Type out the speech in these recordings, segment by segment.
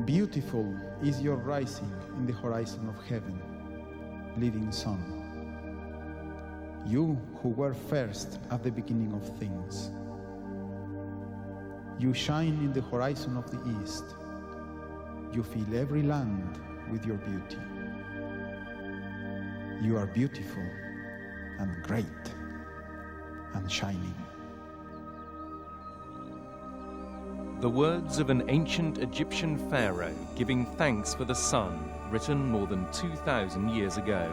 Beautiful is your rising in the horizon of heaven, living sun. You who were first at the beginning of things. You shine in the horizon of the east. You fill every land with your beauty. You are beautiful and great and shining. The words of an ancient Egyptian pharaoh giving thanks for the sun, written more than 2,000 years ago.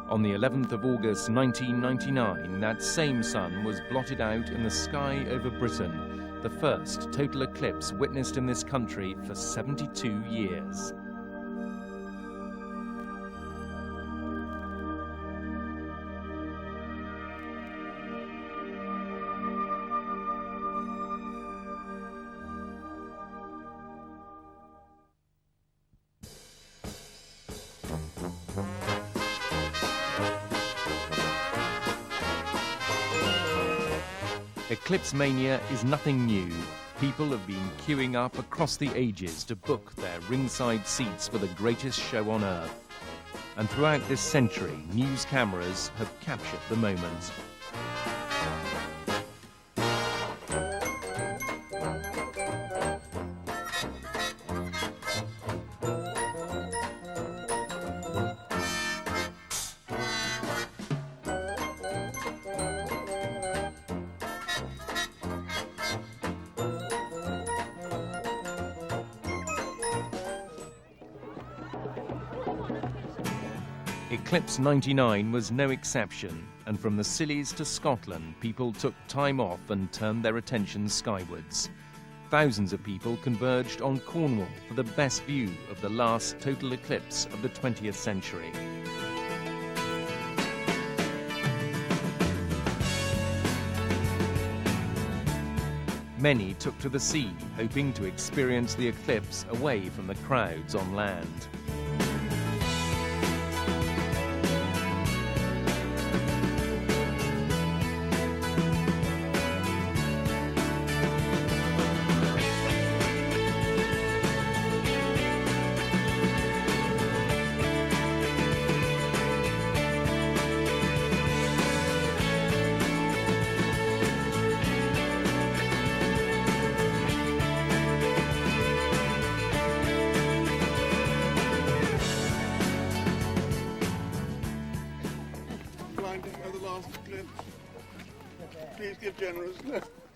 On the 11th of August 1999, that same sun was blotted out in the sky over Britain, the first total eclipse witnessed in this country for 72 years. Eclipse mania is nothing new. People have been queuing up across the ages to book their ringside seats for the greatest show on Earth. And throughout this century, news cameras have captured the moment. Eclipse 99 was no exception, and from the Scillies to Scotland, people took time off and turned their attention skywards. Thousands of people converged on Cornwall for the best view of the last total eclipse of the 20th century. Many took to the sea, hoping to experience the eclipse away from the crowds on land. Please give generous.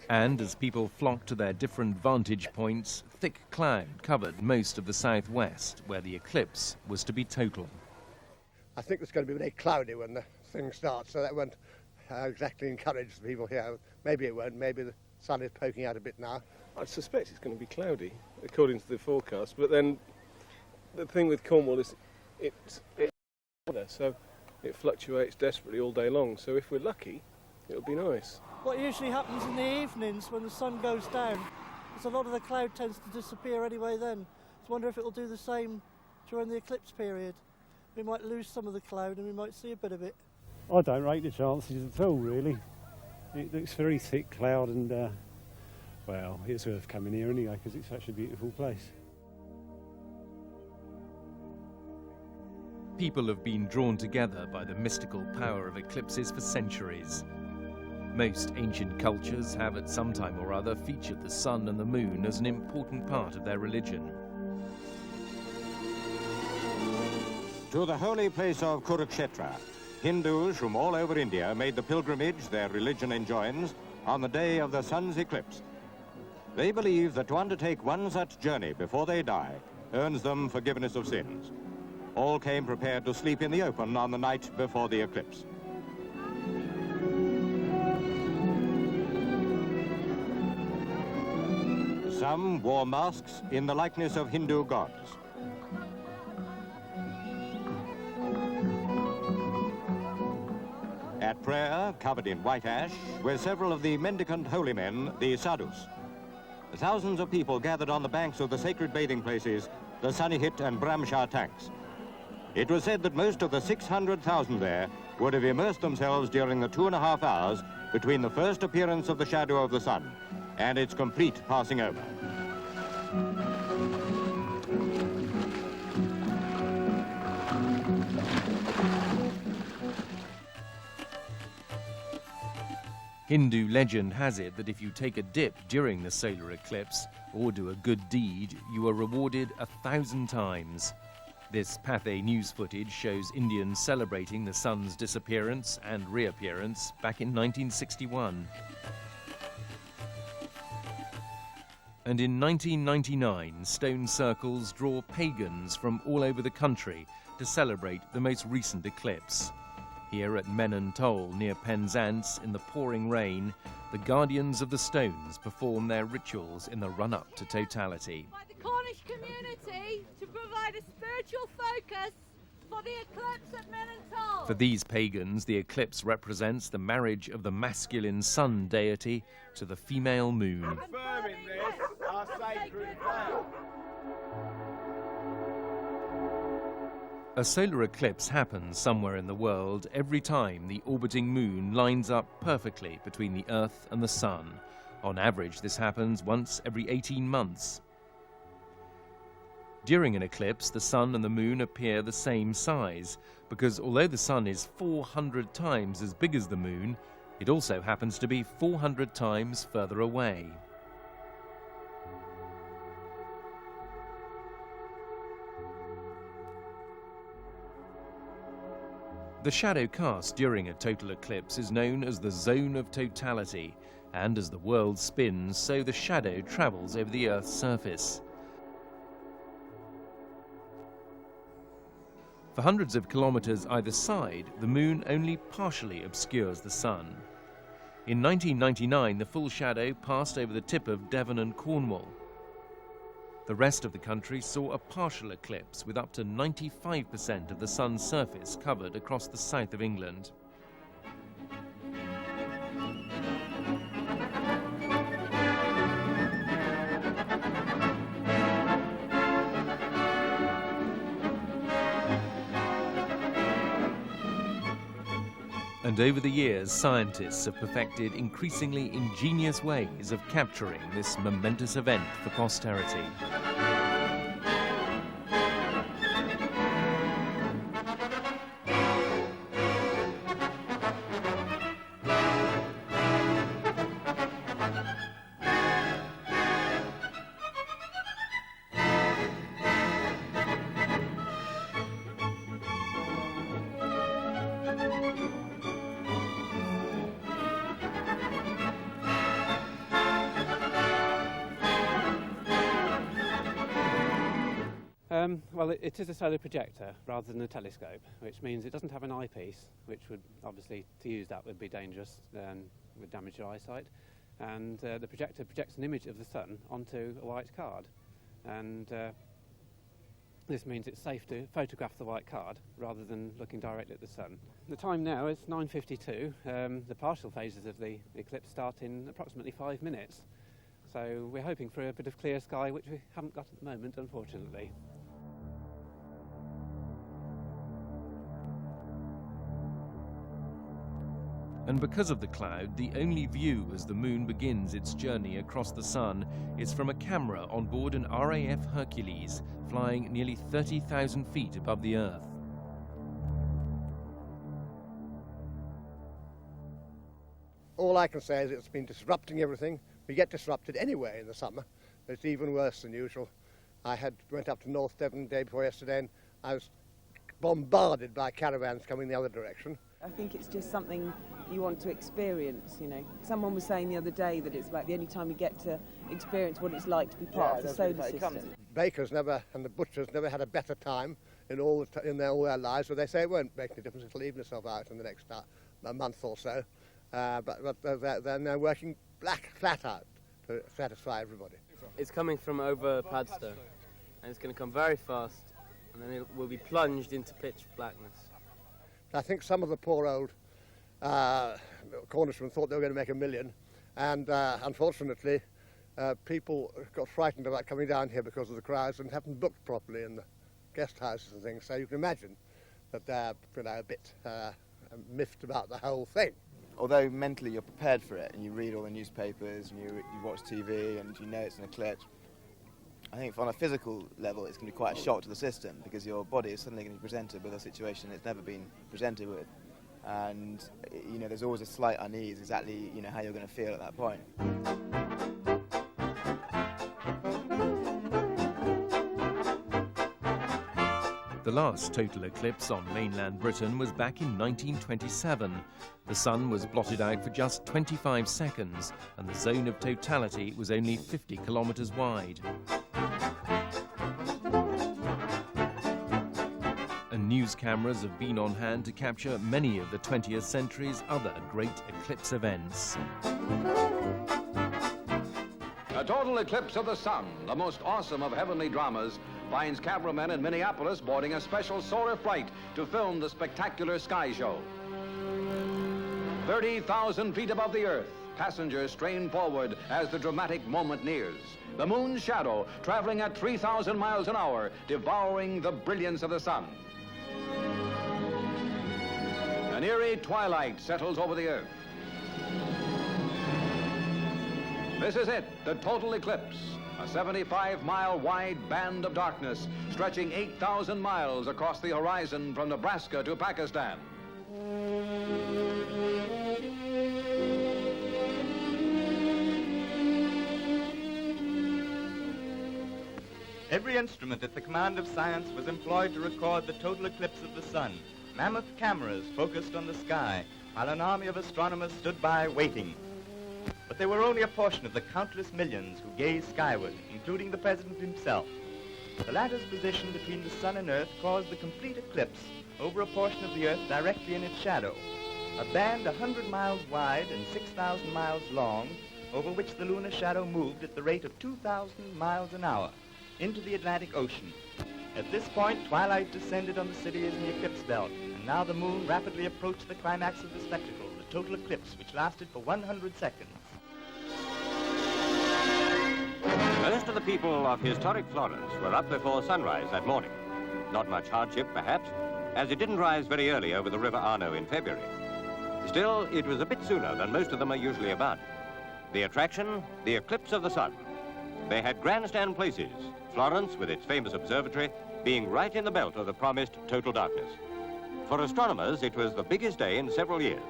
And as people flocked to their different vantage points, thick cloud covered most of the southwest, where the eclipse was to be total. I think it's going to be very cloudy when the thing starts, so that won't exactly encourage the people here. Maybe it won't, maybe the sun is poking out a bit now. I suspect it's going to be cloudy, according to the forecast, but then the thing with Cornwall is it's weather, so it fluctuates desperately all day long, so if we're lucky, it'll be nice. What usually happens in the evenings when the sun goes down is a lot of the cloud tends to disappear anyway then. I wonder if it'll do the same during the eclipse period. We might lose some of the cloud and we might see a bit of it. I don't rate the chances at all, really. It looks very thick cloud and, well, it's worth coming here anyway because it's such a beautiful place. People have been drawn together by the mystical power of eclipses for centuries. Most ancient cultures have at some time or other featured the sun and the moon as an important part of their religion. To the holy place of Kurukshetra, Hindus from all over India made the pilgrimage their religion enjoins on the day of the sun's eclipse. They believe that to undertake one such journey before they die earns them forgiveness of sins. All came prepared to sleep in the open on the night before the eclipse. Some wore masks in the likeness of Hindu gods. At prayer, covered in white ash, were several of the mendicant holy men, the sadhus. Thousands of people gathered on the banks of the sacred bathing places, the Sanihit and Brahmshah tanks. It was said that most of the 600,000 there would have immersed themselves during the 2.5 hours between the first appearance of the shadow of the sun and its complete passing over. Hindu legend has it that if you take a dip during the solar eclipse or do a good deed, you are rewarded 1,000 times. This Pathé news footage shows Indians celebrating the sun's disappearance and reappearance back in 1961. And in 1999, stone circles draw pagans from all over the country to celebrate the most recent eclipse. Here at Menon Toll, near Penzance, in the pouring rain, the guardians of the stones perform their rituals in the run-up to totality. By the Cornish community to provide a spiritual focus for the eclipse at Menon Toll. For these pagans, the eclipse represents the marriage of the masculine sun deity to the female moon. Confirming this, our sacred vow. A solar eclipse happens somewhere in the world every time the orbiting moon lines up perfectly between the Earth and the sun. On average, this happens once every 18 months. During an eclipse, the sun and the moon appear the same size, because although the sun is 400 times as big as the moon, it also happens to be 400 times further away. The shadow cast during a total eclipse is known as the zone of totality, and as the world spins, so the shadow travels over the Earth's surface. For hundreds of kilometers either side, the moon only partially obscures the sun. In 1999, the full shadow passed over the tip of Devon and Cornwall. The rest of the country saw a partial eclipse with up to 95% of the sun's surface covered across the south of England. And over the years, scientists have perfected increasingly ingenious ways of capturing this momentous event for posterity. Well, it is a solar projector rather than a telescope, which means it doesn't have an eyepiece, which would obviously, to use that would be dangerous and would damage your eyesight. And the projector projects an image of the sun onto a white card. And this means it's safe to photograph the white card rather than looking directly at the sun. The time now is 9:52. The partial phases of the eclipse start in approximately 5 minutes. So we're hoping for a bit of clear sky, which we haven't got at the moment, unfortunately. And because of the cloud, the only view as the moon begins its journey across the sun is from a camera on board an RAF Hercules, flying nearly 30,000 feet above the Earth. All I can say is it's been disrupting everything. We get disrupted anyway in the summer. It's even worse than usual. Went up to North Devon the day before yesterday, and I was bombarded by caravans coming the other direction. I think it's just something you want to experience, you know. Someone was saying the other day that it's like the only time we get to experience what it's like to be part of the solar system. Bakers never, and the butchers never had a better time in all their lives, but they say it won't make any difference, it'll even itself out in the next a month or so. But they're now working flat out to satisfy everybody. It's coming from over Padstow, and it's going to come very fast, and then it will be plunged into pitch blackness. I think some of the poor old Cornishmen thought they were going to make $1 million, and unfortunately people got frightened about coming down here because of the crowds and haven't booked properly in the guest houses and things. So you can imagine that they're a bit miffed about the whole thing. Although mentally you're prepared for it and you read all the newspapers and you watch TV and you know it's an eclipse, I think on a physical level it's going to be quite a shock to the system because your body is suddenly going to be presented with a situation it's never been presented with. And, you know, there's always a slight unease exactly, you know, how you're going to feel at that point. The last total eclipse on mainland Britain was back in 1927. The sun was blotted out for just 25 seconds and the zone of totality was only 50 kilometres wide. And news cameras have been on hand to capture many of the 20th century's other great eclipse events. A total eclipse of the sun, the most awesome of heavenly dramas, finds cameramen in Minneapolis boarding a special solar flight to film the spectacular sky show. 30,000 feet above the Earth, passengers strain forward as the dramatic moment nears. The moon's shadow, traveling at 3,000 miles an hour, devouring the brilliance of the sun. An eerie twilight settles over the Earth. This is it, the total eclipse. A 75-mile wide band of darkness stretching 8,000 miles across the horizon from Nebraska to Pakistan. Every instrument at the command of science was employed to record the total eclipse of the sun. Mammoth cameras focused on the sky, while an army of astronomers stood by waiting. But they were only a portion of the countless millions who gazed skyward, including the President himself. The latter's position between the sun and Earth caused the complete eclipse over a portion of the Earth directly in its shadow, a band 100 miles wide and 6,000 miles long, over which the lunar shadow moved at the rate of 2,000 miles an hour into the Atlantic Ocean. At this point, twilight descended on the cities in the eclipse belt, and now the moon rapidly approached the climax of the spectacle, the total eclipse, which lasted for 100 seconds. Most of the people of historic Florence were up before sunrise that morning. Not much hardship, perhaps, as it didn't rise very early over the River Arno in February. Still, it was a bit sooner than most of them are usually about. The attraction, the eclipse of the sun. They had grandstand places, Florence, with its famous observatory, being right in the belt of the promised total darkness. For astronomers, it was the biggest day in several years.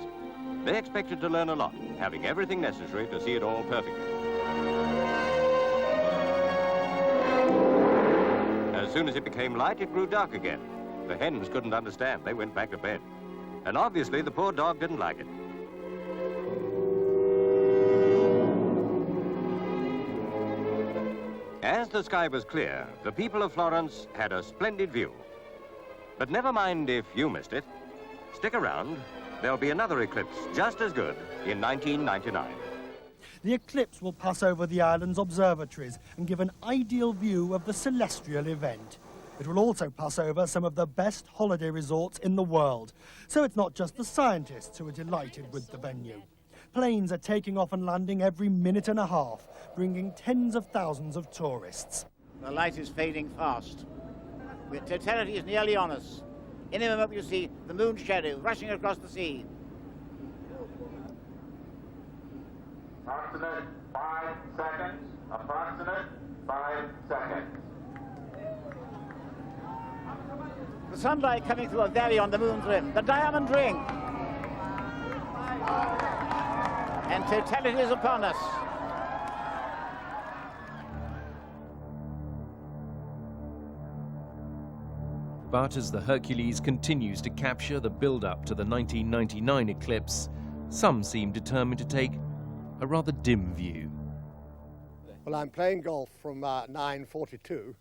They expected to learn a lot, having everything necessary to see it all perfectly. As soon as it became light, it grew dark again. The hens couldn't understand. They went back to bed. And obviously, the poor dog didn't like it. As the sky was clear, the people of Florence had a splendid view. But never mind if you missed it. Stick around. There'll be another eclipse just as good in 1999. The eclipse will pass over the island's observatories and give an ideal view of the celestial event. It will also pass over some of the best holiday resorts in the world. So it's not just the scientists who are delighted with the venue. Planes are taking off and landing every minute and a half, bringing tens of thousands of tourists. The light is fading fast. The totality is nearly on us. In a moment you see the moon shadow rushing across the sea. Approximate 5 seconds. Approximate 5 seconds. The sunlight coming through a valley on the moon's rim, the diamond ring. And totality is upon us. But as the Hercules continues to capture the build-up to the 1999 eclipse, some seem determined to take a rather dim view. Well, I'm playing golf from 9:42,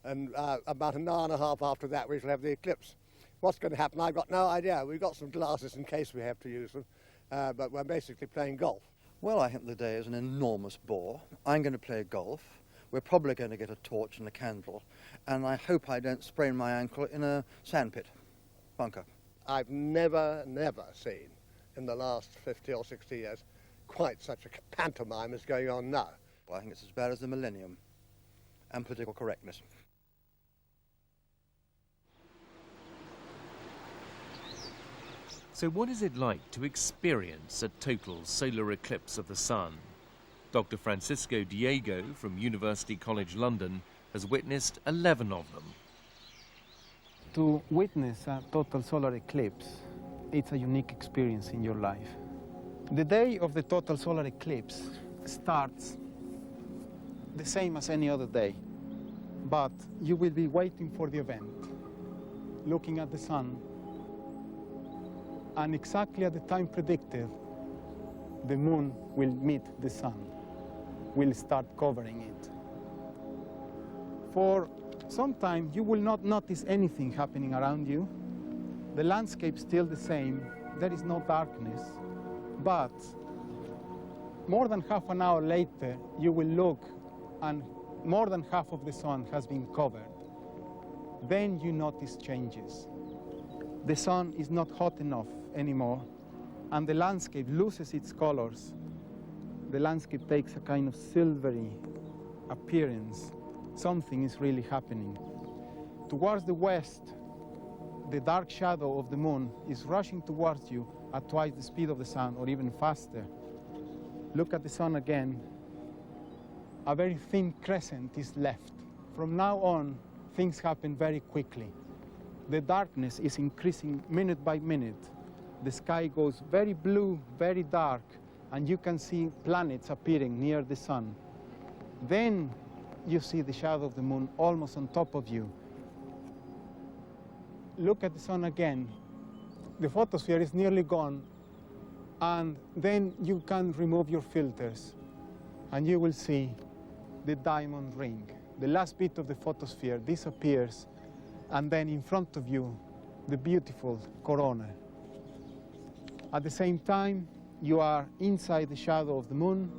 and about an hour and a half after that we shall have the eclipse. What's going to happen, I've got no idea. We've got some glasses in case we have to use them, but we're basically playing golf. Well, I think the day is an enormous bore. I'm going to play golf. We're probably going to get a torch and a candle, and I hope I don't sprain my ankle in a sandpit bunker. I've never seen in the last 50 or 60 years quite such a pantomime as going on now. Well, I think it's as bad as the millennium and political correctness. So what is it like to experience a total solar eclipse of the sun? Dr. Francisco Diego from University College London has witnessed 11 of them. To witness a total solar eclipse, it's a unique experience in your life. The day of the total solar eclipse starts the same as any other day, but you will be waiting for the event, looking at the sun, and exactly at the time predicted, the moon will meet the sun, will start covering it. For some time, you will not notice anything happening around you. The landscape's still the same, there is no darkness, but more than half an hour later, you will look and more than half of the sun has been covered. Then you notice changes. The sun is not hot enough anymore, and the landscape loses its colors. The landscape takes a kind of silvery appearance. Something is really happening. Towards the west, the dark shadow of the moon is rushing towards you at twice the speed of the sun, or even faster. Look at the sun again. A very thin crescent is left. From now on, things happen very quickly. The darkness is increasing minute by minute. The sky goes very blue, very dark, and you can see planets appearing near the sun. Then you see the shadow of the moon almost on top of you. Look at the sun again. The photosphere is nearly gone, and then you can remove your filters, and you will see the diamond ring. The last bit of the photosphere disappears, and then in front of you, the beautiful corona. At the same time, you are inside the shadow of the moon,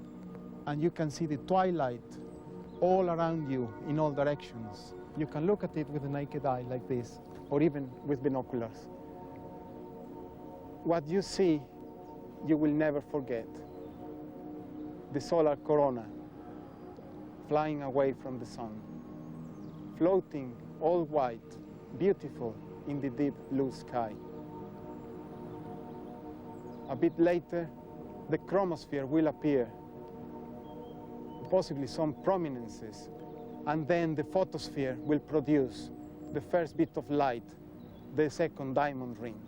and you can see the twilight all around you in all directions. You can look at it with the naked eye like this, or even with binoculars. What you see, you will never forget. The solar corona, flying away from the sun, floating all white, beautiful in the deep blue sky. A bit later, the chromosphere will appear, possibly some prominences, and then the photosphere will produce the first bit of light, the second diamond ring.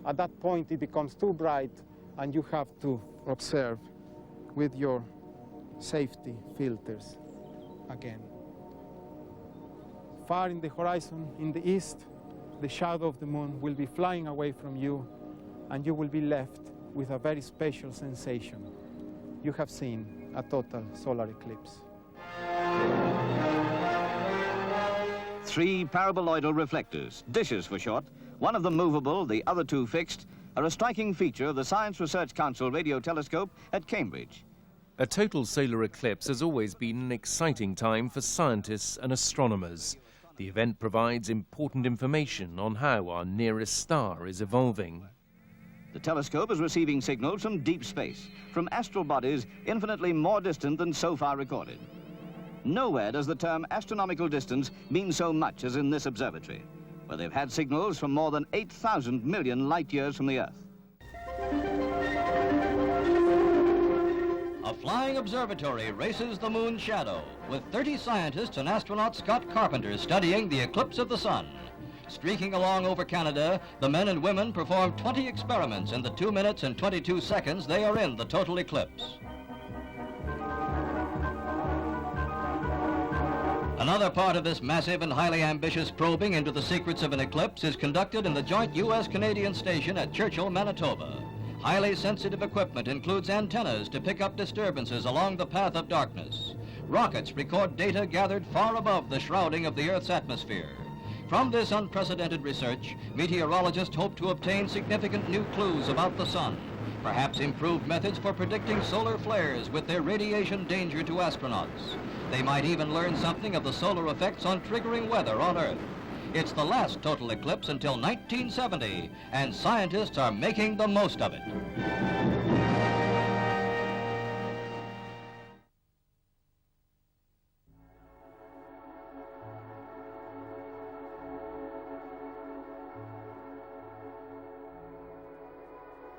At that point, it becomes too bright, and you have to observe with your safety filters again. Far in the horizon, in the east, the shadow of the moon will be flying away from you, and you will be left with a very special sensation. You have seen a total solar eclipse. 3 paraboloidal reflectors, dishes for short, one of them movable, the other 2 fixed, are a striking feature of the Science Research Council radio telescope at Cambridge. A total solar eclipse has always been an exciting time for scientists and astronomers. The event provides important information on how our nearest star is evolving. The telescope is receiving signals from deep space, from astral bodies infinitely more distant than so far recorded. Nowhere does the term astronomical distance mean so much as in this observatory, where they've had signals from more than 8,000 million light years from the Earth. A flying observatory races the moon's shadow, with 30 scientists and astronaut Scott Carpenter studying the eclipse of the sun. Streaking along over Canada, the men and women perform 20 experiments in the 2 minutes and 22 seconds they are in the total eclipse. Another part of this massive and highly ambitious probing into the secrets of an eclipse is conducted in the joint U.S.-Canadian station at Churchill, Manitoba. Highly sensitive equipment includes antennas to pick up disturbances along the path of darkness. Rockets record data gathered far above the shrouding of the Earth's atmosphere. From this unprecedented research, meteorologists hope to obtain significant new clues about the sun, perhaps improved methods for predicting solar flares with their radiation danger to astronauts. They might even learn something of the solar effects on triggering weather on Earth. It's the last total eclipse until 1970, and scientists are making the most of it.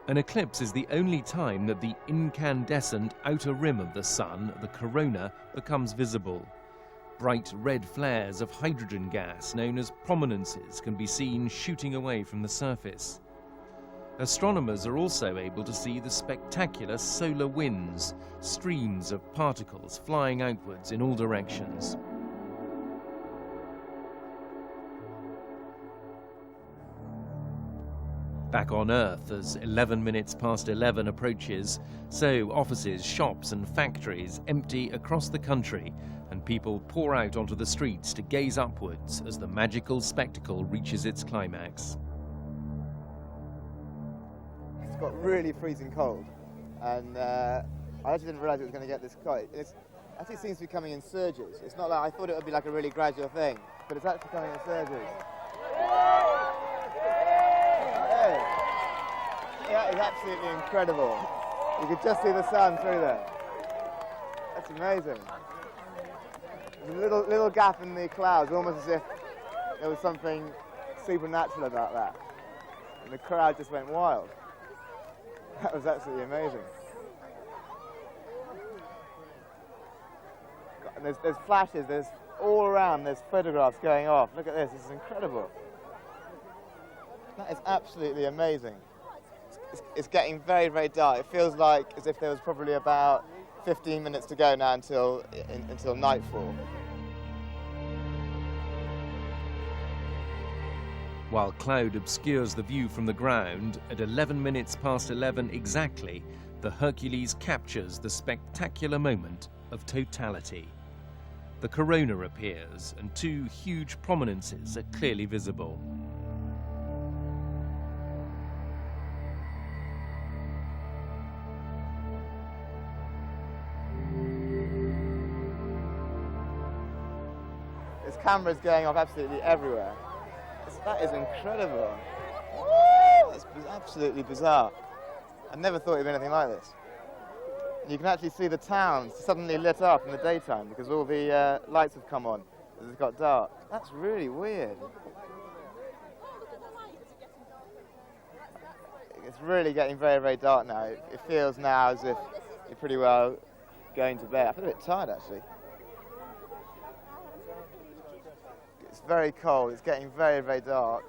An eclipse is the only time that the incandescent outer rim of the sun, the corona, becomes visible. Bright red flares of hydrogen gas, known as prominences, can be seen shooting away from the surface. Astronomers are also able to see the spectacular solar winds, streams of particles flying outwards in all directions. Back on Earth, as 11 minutes past 11 approaches, so offices, shops and factories empty across the country, and people pour out onto the streets to gaze upwards as the magical spectacle reaches its climax. It's got really freezing cold, and I actually didn't realise it was going to get this cold. It actually seems to be coming in surges. It's not like I thought it would be like a really gradual thing, but it's actually coming in surges. That is absolutely incredible. You could just see the sun through there. That's amazing. There's a little gap in the clouds, almost as if there was something supernatural about that. And the crowd just went wild. That was absolutely amazing. And there's flashes, there's all around, there's photographs going off. Look at this is incredible. That is absolutely amazing. It's getting very, very dark. It feels like as if there was probably about 15 minutes to go now until nightfall. While cloud obscures the view from the ground, at 11 minutes past 11 exactly, the Hercules captures the spectacular moment of totality. The corona appears, and two huge prominences are clearly visible. There's cameras going off absolutely everywhere. That is incredible. Woo! That's absolutely bizarre. I never thought it'd be anything like this. You can actually see the town suddenly lit up in the daytime because all the lights have come on as it got dark. That's really weird. It's really getting very, very dark now. It feels now as if you're pretty well going to bed. I feel a bit tired actually. It's very cold, it's getting very, very dark.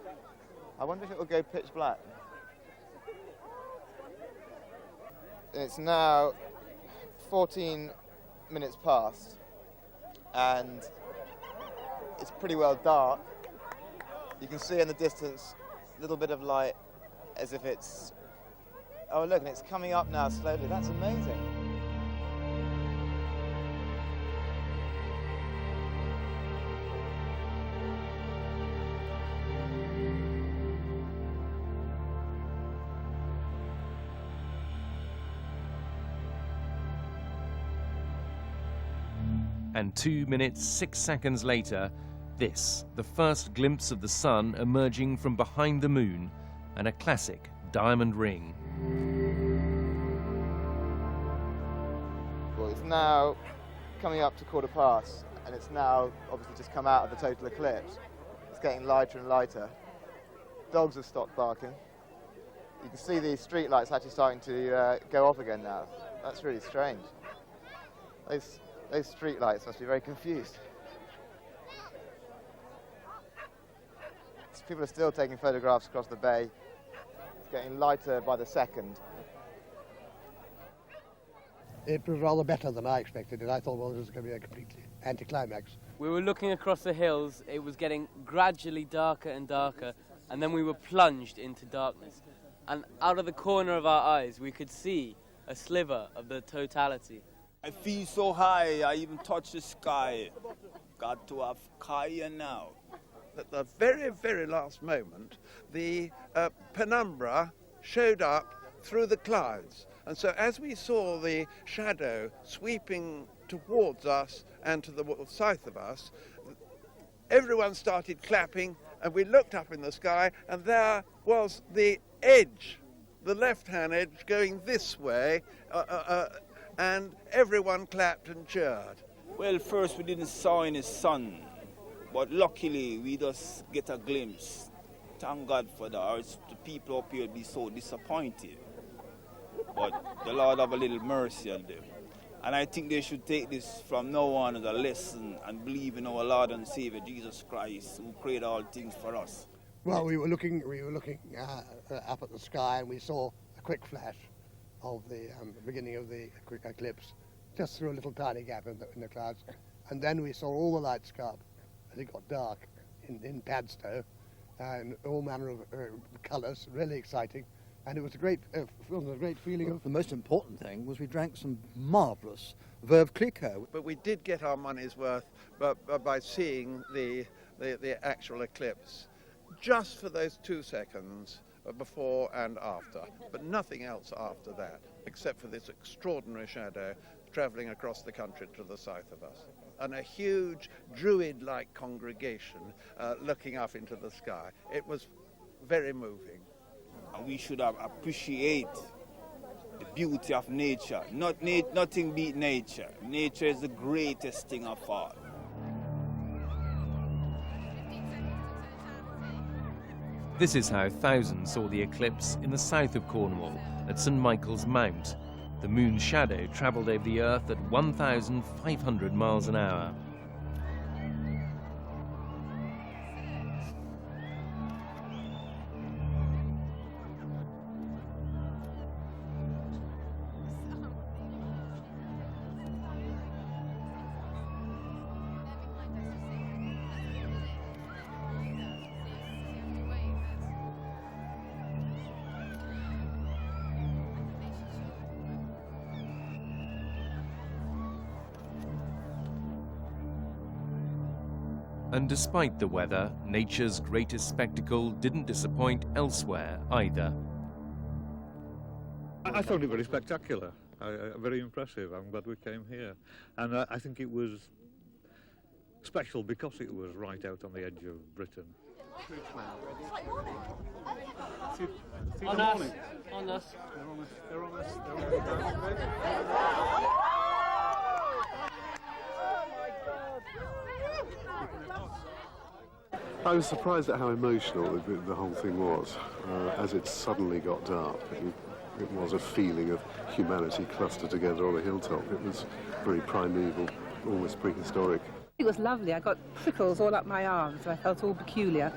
I wonder if it will go pitch black. It's now 14 minutes past, and it's pretty well dark. You can see in the distance a little bit of light as if it's... Oh look, and it's coming up now slowly. That's amazing. And 2 minutes, 6 seconds later, this, the first glimpse of the sun emerging from behind the moon, and a classic diamond ring. Well, it's now coming up to quarter past, and it's now obviously just come out of the total eclipse. It's getting lighter and lighter. Dogs have stopped barking. You can see the street lights actually starting to go off again now. That's really strange. Those street lights must be very confused. People are still taking photographs across the bay. It's getting lighter by the second. It was rather better than I expected it. I thought, well, this was going to be a completely anticlimax. We were looking across the hills, it was getting gradually darker and darker, and then we were plunged into darkness. And out of the corner of our eyes, we could see a sliver of the totality. I feel so high, I even touch the sky. Got to have Kaya now. At the very, very last moment, the penumbra showed up through the clouds. And so as we saw the shadow sweeping towards us and to the south of us, everyone started clapping, and we looked up in the sky, and there was the edge, the left-hand edge going this way, and everyone clapped and cheered. Well, first we didn't saw any sun, but luckily we just get a glimpse. Thank God for that, or else the people up here would be so disappointed. but the Lord have a little mercy on them. And I think they should take this from now on as a lesson and believe in our Lord and Savior Jesus Christ, who created all things for us. Well, we were looking up at the sky, and we saw a quick flash of the beginning of the eclipse, just through a little tiny gap in the clouds. And then we saw all the lights go up as it got dark in Padstow, and all manner of colours, really exciting. And it was a great feeling of... The most important thing was we drank some marvellous Veuve Clicquot. But we did get our money's worth by seeing the actual eclipse, just for those 2 seconds before and after, but nothing else after that, except for this extraordinary shadow travelling across the country to the south of us, and a huge druid-like congregation looking up into the sky. It was very moving. And we should appreciate the beauty of nature. Nothing beat nature. Nature is the greatest thing of all. This is how thousands saw the eclipse in the south of Cornwall at St Michael's Mount. The moon's shadow travelled over the Earth at 1,500 miles an hour. And despite the weather, nature's greatest spectacle didn't disappoint elsewhere either. I found it very spectacular, very impressive. I'm glad we came here. And I think it was special because it was right out on the edge of Britain. On us. On us. They're on us. I was surprised at how emotional the whole thing was. As it suddenly got dark, it was a feeling of humanity clustered together on a hilltop. It was very primeval, almost prehistoric. It was lovely. I got prickles all up my arms, so I felt all peculiar.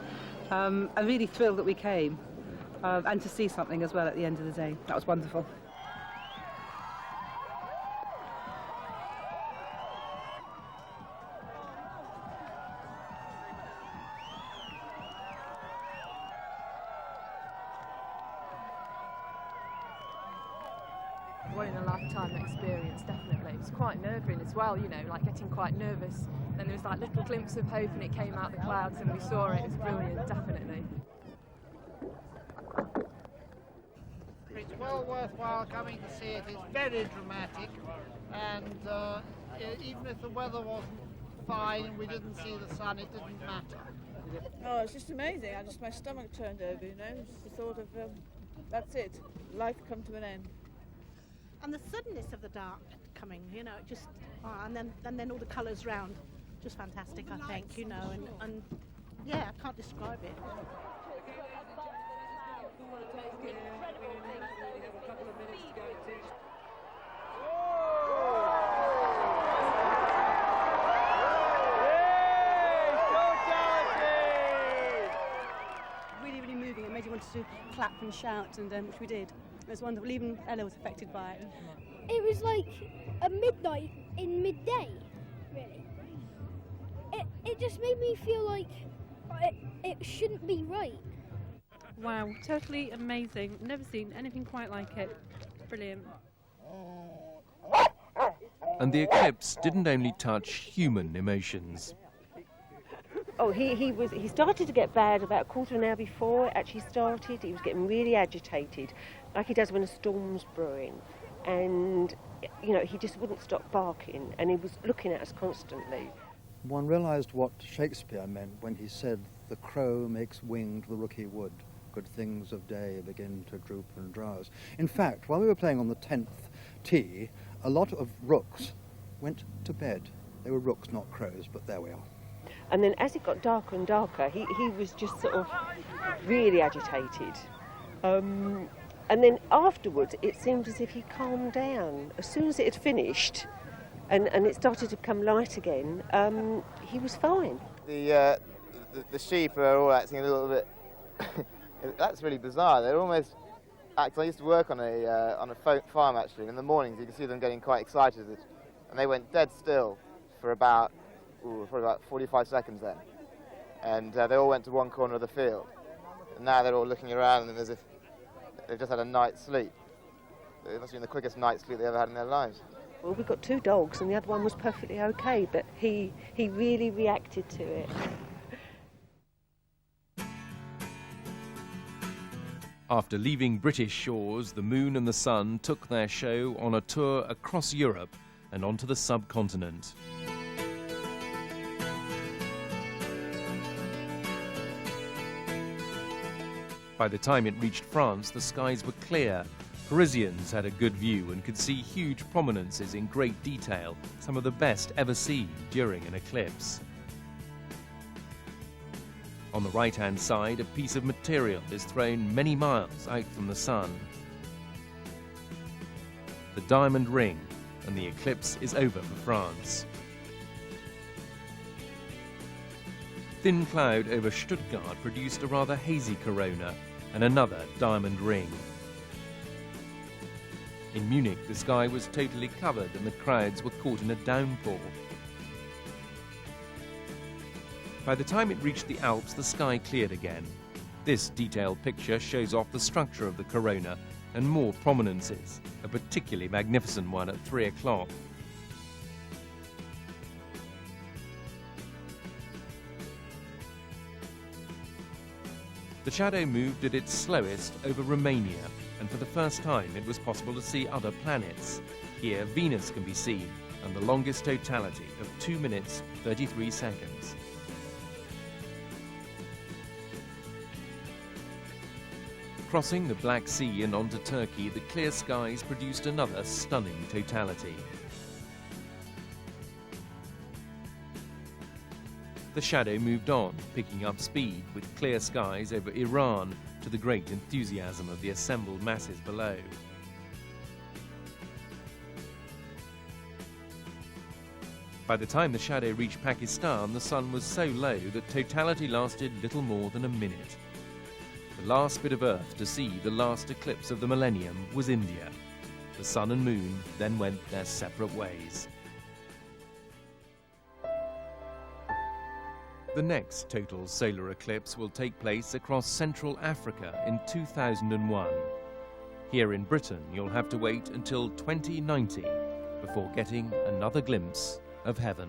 I'm really thrilled that we came, and to see something as well at the end of the day. That was wonderful. One in a lifetime experience, definitely. It was quite nerve-wracking as well, you know, like getting quite nervous. Then there was that little glimpse of hope and it came out the clouds and we saw it. It was brilliant, definitely. It's well worthwhile coming to see it. It's very dramatic, and even if the weather wasn't fine and we didn't see the sun, it didn't matter. Oh, it's just amazing. My stomach turned over, you know. It's the thought of, that's it. Life come to an end. And the suddenness of the dark coming, you know, just and then all the colours round, just fantastic, I think, you know, and yeah, I can't describe it. Really, really moving. It made you want to clap and shout, and which we did. It was wonderful. Even Ella was affected by it. It was like a midnight in midday, really. It just made me feel like it shouldn't be right. Wow, totally amazing. Never seen anything quite like it. Brilliant. And the eclipse didn't only touch human emotions. Oh, he started to get bad about a quarter of an hour before it actually started. He was getting really agitated, like he does when a storm's brewing. And, you know, he just wouldn't stop barking, and he was looking at us constantly. One realised what Shakespeare meant when he said, "The crow makes winged the rooky wood. Good things of day begin to droop and drowse." In fact, while we were playing on the 10th tee, a lot of rooks went to bed. They were rooks, not crows, but there we are. And then as it got darker and darker, he was just sort of really agitated. And then afterwards, it seemed as if he calmed down. As soon as it had finished and it started to become light again, he was fine. The sheep are all acting a little bit... That's really bizarre. They're almost acting... I used to work on a farm, actually, and in the mornings you can see them getting quite excited. And they went dead still for about, probably about 45 seconds then. And they all went to one corner of the field. And now they're all looking around them as if they've just had a night's sleep. It must have been the quickest night's sleep they ever had in their lives. Well, we've got 2 dogs and the other one was perfectly okay, but he really reacted to it. After leaving British shores, the Moon and the Sun took their show on a tour across Europe and onto the subcontinent. By the time it reached France, the skies were clear. Parisians had a good view and could see huge prominences in great detail, some of the best ever seen during an eclipse. On the right-hand side, a piece of material is thrown many miles out from the sun. The diamond ring, and the eclipse is over for France. Thin cloud over Stuttgart produced a rather hazy corona and another diamond ring. In Munich, the sky was totally covered and the crowds were caught in a downpour. By the time it reached the Alps, the sky cleared again. This detailed picture shows off the structure of the corona and more prominences, a particularly magnificent one at 3 o'clock. The shadow moved at its slowest over Romania, and for the first time it was possible to see other planets. Here Venus can be seen, and the longest totality of 2 minutes 33 seconds. Crossing the Black Sea and onto Turkey, the clear skies produced another stunning totality. The shadow moved on, picking up speed with clear skies over Iran to the great enthusiasm of the assembled masses below. By the time the shadow reached Pakistan, the sun was so low that totality lasted little more than a minute. The last bit of Earth to see the last eclipse of the millennium was India. The sun and moon then went their separate ways. The next total solar eclipse will take place across Central Africa in 2001. Here in Britain, you'll have to wait until 2090 before getting another glimpse of heaven.